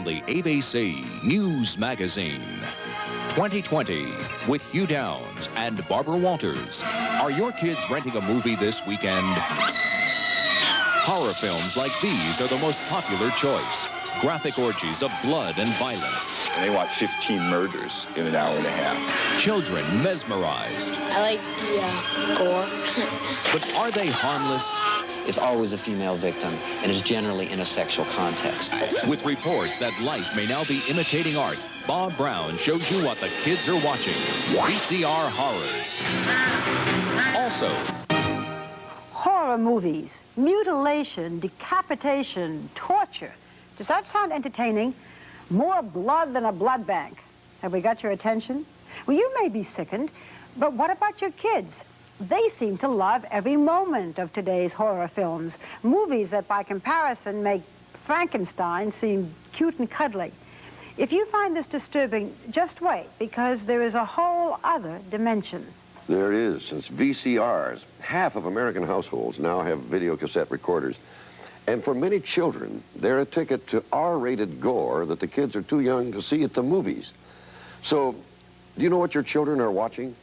the ABC News Magazine. 2020 with Hugh Downs and Barbara Walters. Are your kids renting a movie this weekend? Horror films like these are the most popular choice. Graphic orgies of blood and violence. And they watch 15 murders in an hour and a half. Children mesmerized. I like the gore. But are they harmless? It's always a female victim, and is generally in a sexual context. With reports that life may now be imitating art, Bob Brown shows you what the kids are watching. VCR horrors. Also, horror movies, mutilation, decapitation, torture. Does that sound entertaining? More blood than a blood bank. Have we got your attention? Well, you may be sickened, but what about your kids? They seem to love every moment of today's horror films, movies that by comparison make Frankenstein seem cute and cuddly. If you find this disturbing, just wait, because there is a whole other dimension. There is. Since VCRs, half of American households now have videocassette recorders. And for many children, they're a ticket to R-rated gore that the kids are too young to see at the movies. So, do you know what your children are watching?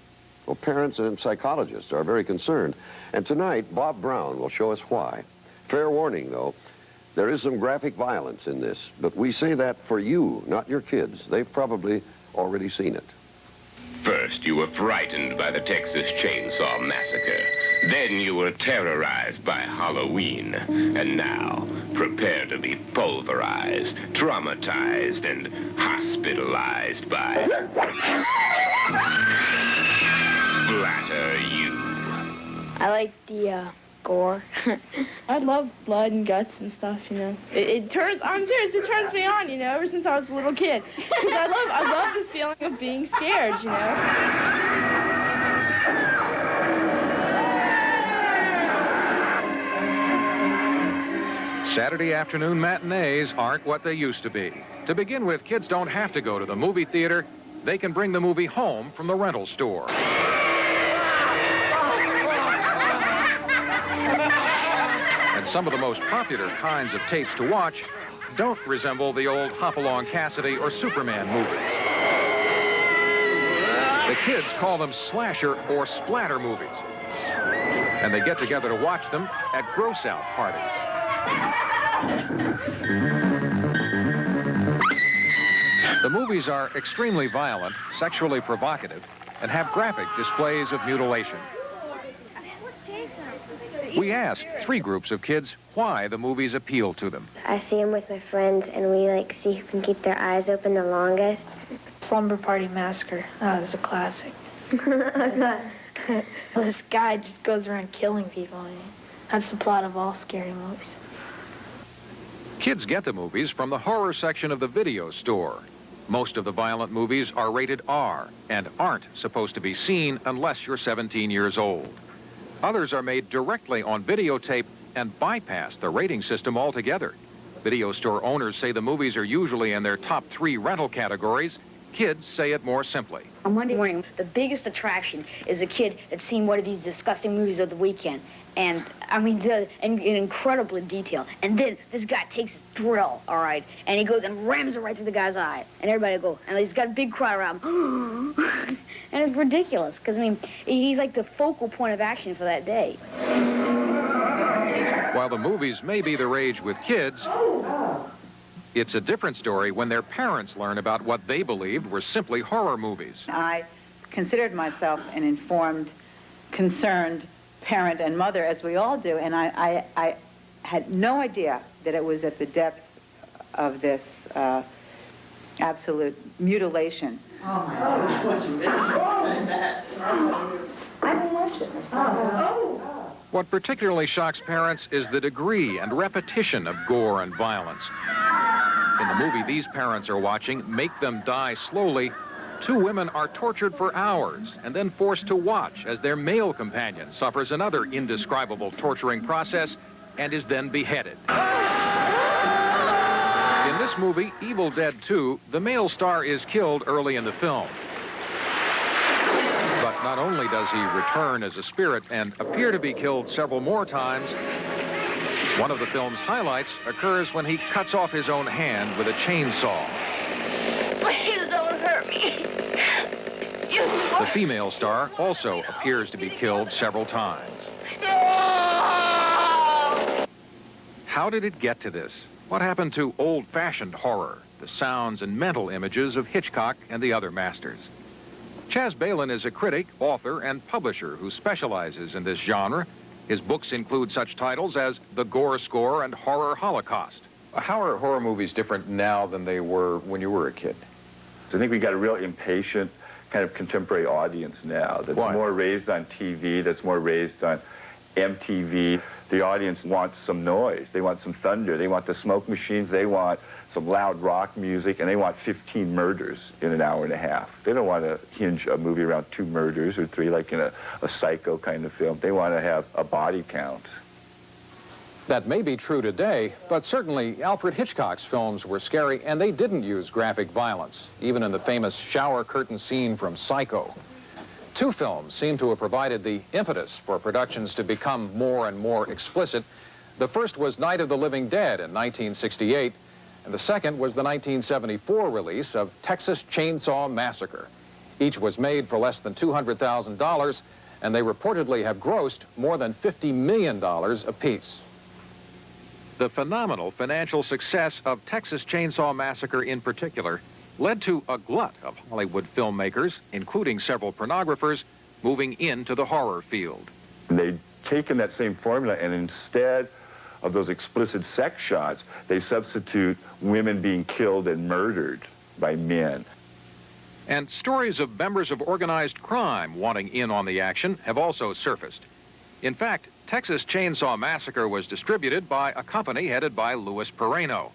Well, parents and psychologists are very concerned. And tonight, Bob Brown will show us why. Fair warning, though, there is some graphic violence in this. But we say that for you, not your kids. They've probably already seen it. First, you were frightened by the Texas Chainsaw Massacre. Then you were terrorized by Halloween. And now, prepare to be pulverized, traumatized, and hospitalized by... Splatter you. I like the gore. I love blood and guts and stuff, you know. I'm serious, it turns me on, you know, ever since I was a little kid. Because I love the feeling of being scared, you know. Saturday afternoon matinees aren't what they used to be. To begin with, kids don't have to go to the movie theater. They can bring the movie home from the rental store. And some of the most popular kinds of tapes to watch don't resemble the old Hopalong Cassidy or Superman movies. The kids call them slasher or splatter movies. And they get together to watch them at gross-out parties. The movies are extremely violent, sexually provocative, and have graphic displays of mutilation. We asked 3 groups of kids why the movies appeal to them. I see them with my friends, and we like see who can keep their eyes open the longest. Slumber Party Massacre. That was a classic. This guy just goes around killing people. I mean, that's the plot of all scary movies. Kids get the movies from the horror section of the video store. Most of the violent movies are rated R and aren't supposed to be seen unless you're 17 years old. Others are made directly on videotape and bypass the rating system altogether. Video store owners say the movies are usually in their top 3 rental categories. Kids say it more simply. On Monday morning, the biggest attraction is a kid that's seen one of these disgusting movies of the weekend. And, I mean, in incredible detail. And then this guy takes his drill, all right, and he goes and rams it right through the guy's eye. And everybody go, and he's got a big cry around him. And it's ridiculous, because, I mean, he's like the focal point of action for that day. While the movies may be the rage with kids, it's a different story when their parents learn about what they believed were simply horror movies. I considered myself an informed, concerned parent and mother, as we all do, and I had no idea that it was at the depth of this absolute mutilation. Oh, my God. I haven't watched it myself. What particularly shocks parents is the degree and repetition of gore and violence. In the movie these parents are watching, Make Them Die Slowly, 2 women are tortured for hours and then forced to watch as their male companion suffers another indescribable torturing process and is then beheaded. In this movie, Evil Dead 2, the male star is killed early in the film. But not only does he return as a spirit and appear to be killed several more times, One of the film's highlights occurs when he cuts off his own hand with a chainsaw. Please don't hurt me. The female star also appears to be killed several times. How did it get to this? What happened to old-fashioned horror, the sounds and mental images of Hitchcock and the other masters? Chaz Balin is a critic, author, and publisher who specializes in this genre. His books include such titles as The Gore Score and Horror Holocaust. How are horror movies different now than they were when you were a kid? I think we got a real impatient kind of contemporary audience now that's more raised on TV, that's more raised on MTV. The audience wants some noise. They want some thunder. They want the smoke machines. They want some loud rock music, and they want 15 murders in an hour and a half. They don't want to hinge a movie around 2 murders or 3 like in a Psycho kind of film. They want to have a body count. That may be true today, but certainly Alfred Hitchcock's films were scary, and they didn't use graphic violence, even in the famous shower curtain scene from Psycho. 2 films seem to have provided the impetus for productions to become more and more explicit. The first was Night of the Living Dead in 1968, and the second was the 1974 release of Texas Chainsaw Massacre. Each was made for less than $200,000, and they reportedly have grossed more than $50 million apiece. The phenomenal financial success of Texas Chainsaw Massacre in particular led to a glut of Hollywood filmmakers, including several pornographers, moving into the horror field. They'd taken that same formula, and instead of those explicit sex shots, they substitute women being killed and murdered by men. And stories of members of organized crime wanting in on the action have also surfaced. In fact, Texas Chainsaw Massacre was distributed by a company headed by Louis Pereno.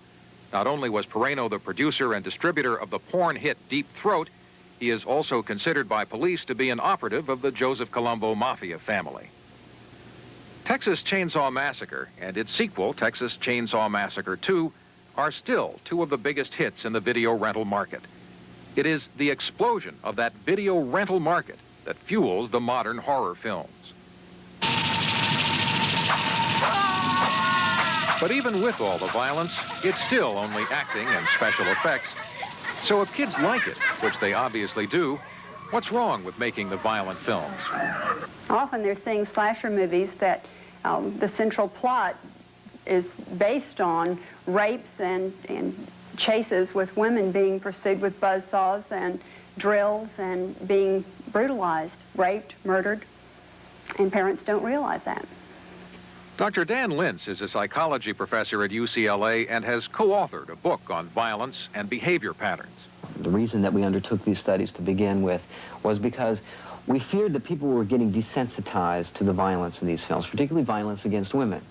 Not only was Pereno the producer and distributor of the porn hit Deep Throat, he is also considered by police to be an operative of the Joseph Colombo Mafia family. Texas Chainsaw Massacre and its sequel, Texas Chainsaw Massacre 2, are still 2 of the biggest hits in the video rental market. It is the explosion of that video rental market that fuels the modern horror films. But even with all the violence, it's still only acting and special effects. So if kids like it, which they obviously do, what's wrong with making the violent films? Often they're seeing slasher movies that the central plot is based on rapes and chases with women being pursued with buzzsaws and drills and being brutalized, raped, murdered, and parents don't realize that. Dr. Dan Lintz is a psychology professor at UCLA and has co-authored a book on violence and behavior patterns. The reason that we undertook these studies to begin with was because we feared that people were getting desensitized to the violence in these films, particularly violence against women.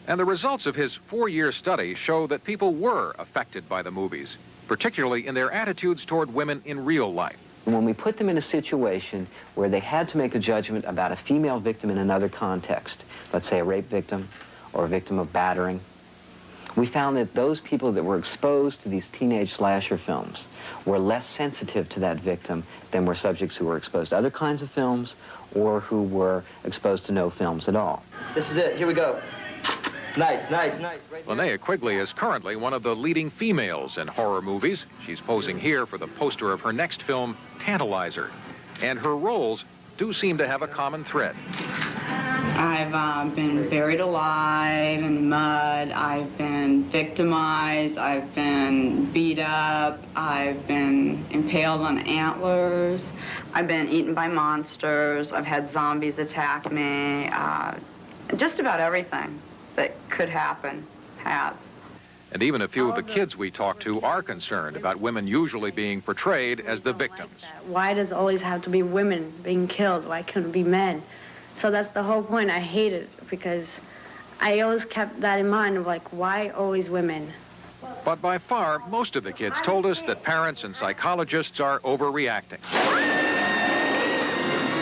And the results of his 4-year study show that people were affected by the movies, particularly in their attitudes toward women in real life. When we put them in a situation where they had to make a judgment about a female victim in another context, let's say a rape victim or a victim of battering, we found that those people that were exposed to these teenage slasher films were less sensitive to that victim than were subjects who were exposed to other kinds of films or who were exposed to no films at all. This is it. Here we go. Nice, nice, nice. Right there. Linnea Quigley is currently one of the leading females in horror movies. She's posing here for the poster of her next film, Tantalizer. And her roles do seem to have a common thread. I've been buried alive in mud. I've been victimized. I've been beat up. I've been impaled on antlers. I've been eaten by monsters. I've had zombies attack me. Just about everything that could happen has. And even a few of the kids we talk to are concerned about women usually being portrayed as the victims. Why does it always have to be women being killed? Why couldn't it be men? So that's the whole point. I hate it because I always kept that in mind of like, why always women? But by far, most of the kids told us that parents and psychologists are overreacting.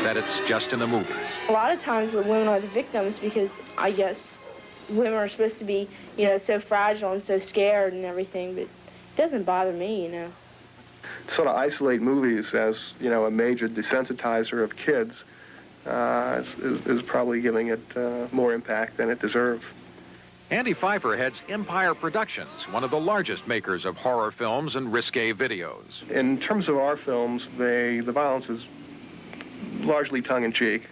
That it's just in the movies. A lot of times the women are the victims because I guess women are supposed to be, you know, so fragile and so scared and everything, but it doesn't bother me, you know. Sort of isolate movies as, you know, a major desensitizer of kids is probably giving it more impact than it deserves. Andy Pfeiffer heads Empire Productions, one of the largest makers of horror films and risque videos. In terms of our films, the violence is largely tongue-in-cheek.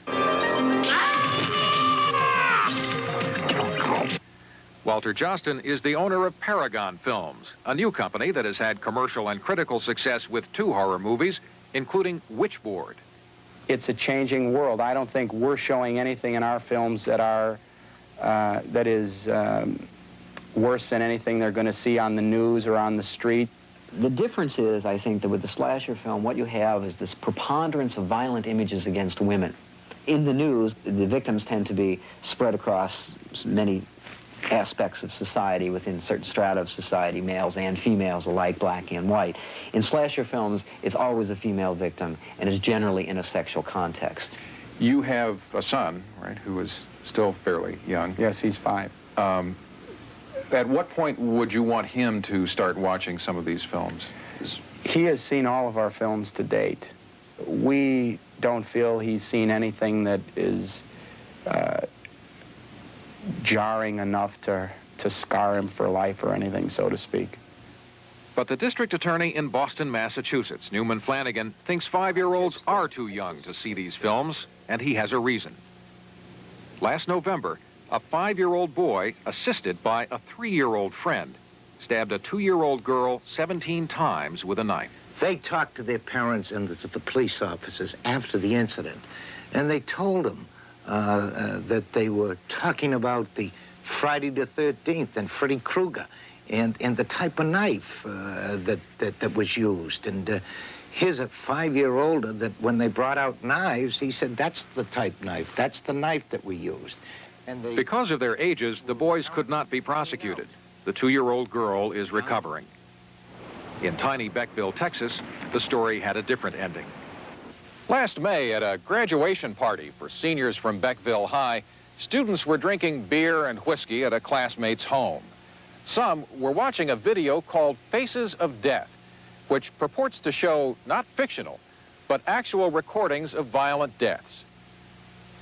Walter Jostin is the owner of Paragon Films, a new company that has had commercial and critical success with 2 horror movies, including Witchboard. It's a changing world. I don't think we're showing anything in our films that is worse than anything they're going to see on the news or on the street. The difference is, I think, that with the slasher film, what you have is this preponderance of violent images against women. In the news, the victims tend to be spread across many aspects of society within certain strata of society, males and females alike, black and white. In slasher films, it's always a female victim, and it's generally in a sexual context. You have a son, right, who is still fairly young. Yes, he's 5. At what point would you want him to start watching some of these films? He has seen all of our films to date. We don't feel he's seen anything that is jarring enough to scar him for life or anything, so to speak. But the district attorney in Boston, Massachusetts, Newman Flanagan, thinks 5-year-olds are too young to see these films, and he has a reason. Last November, a 5-year-old boy, assisted by a 3-year-old friend, stabbed a 2-year-old girl 17 times with a knife. They talked to their parents and to the police officers after the incident, and they told them that they were talking about the Friday the 13th and Freddy Krueger and the type of knife that was used. And here's a 5-year-older that when they brought out knives, he said, that's the type knife. That's the knife that we used. And because of their ages, the boys could not be prosecuted. The 2-year-old girl is recovering. In tiny Beckville, Texas, the story had a different ending. Last May, at a graduation party for seniors from Beckville High, students were drinking beer and whiskey at a classmate's home. Some were watching a video called Faces of Death, which purports to show not fictional, but actual recordings of violent deaths.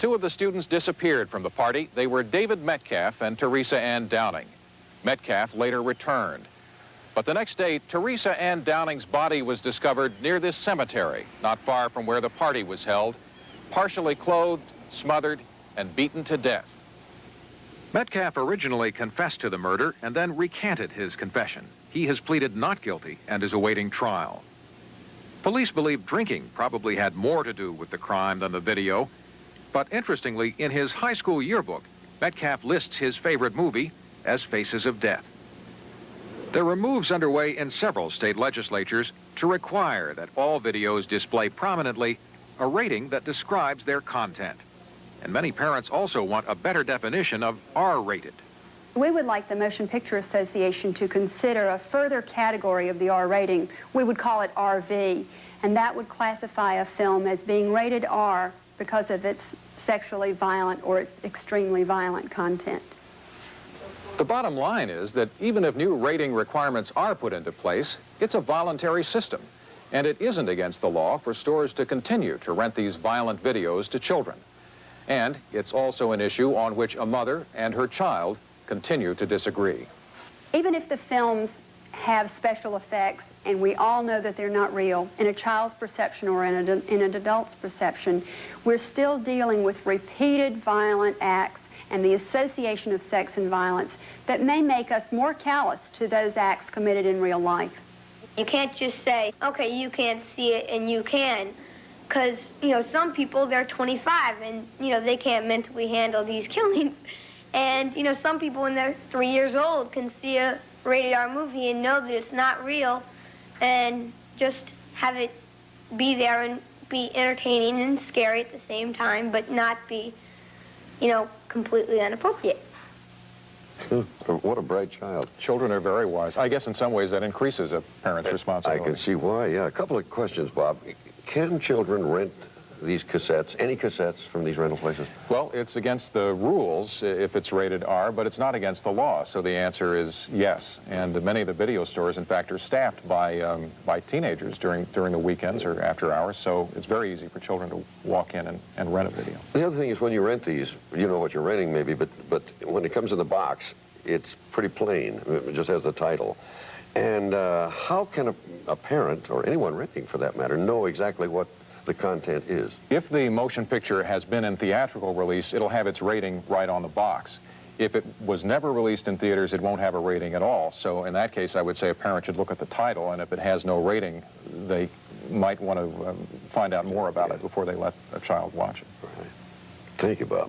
2 of the students disappeared from the party. They were David Metcalf and Teresa Ann Downing. Metcalf later returned. But the next day, Teresa Ann Downing's body was discovered near this cemetery, not far from where the party was held, partially clothed, smothered, and beaten to death. Metcalf originally confessed to the murder and then recanted his confession. He has pleaded not guilty and is awaiting trial. Police believe drinking probably had more to do with the crime than the video. But interestingly, in his high school yearbook, Metcalf lists his favorite movie as Faces of Death. There are moves underway in several state legislatures to require that all videos display prominently a rating that describes their content. And many parents also want a better definition of R-rated. We would like the Motion Picture Association to consider a further category of the R rating. We would call it RV, and that would classify a film as being rated R because of its sexually violent or its extremely violent content. The bottom line is that even if new rating requirements are put into place, it's a voluntary system, and it isn't against the law for stores to continue to rent these violent videos to children. And it's also an issue on which a mother and her child continue to disagree. Even if the films have special effects, and we all know that they're not real, in a child's perception or in an adult's perception, we're still dealing with repeated violent acts and the association of sex and violence that may make us more callous to those acts committed in real life. You can't just say, okay, you can't see it and you can, because, you know, some people, they're 25 and, you know, they can't mentally handle these killings. And, you know, some people when they're 3 years old can see a rated R movie and know that it's not real and just have it be there and be entertaining and scary at the same time, but not be, you know, completely inappropriate. What a bright child. Children are very wise. I guess in some ways that increases a parent's responsibility. I can see why, yeah. A couple of questions, Bob. Can children rent these cassettes, any cassettes from these rental places? Well, it's against the rules if it's rated R, but it's not against the law. So the answer is yes. And many of the video stores, in fact, are staffed by teenagers during the weekends or after hours. So it's very easy for children to walk in and rent a video. The other thing is when you rent these, you know what you're renting maybe, but when it comes in the box, it's pretty plain. It just has the title. And how can a parent, or anyone renting for that matter, know exactly what the content is? If the motion picture has been in theatrical release, it'll have its rating right on the box. If it was never released in theaters, it won't have a rating at all. So in that case, I would say a parent should look at the title, and if it has no rating, they might want to find out more about it before they let a child watch it. Right. Thank you, Bob.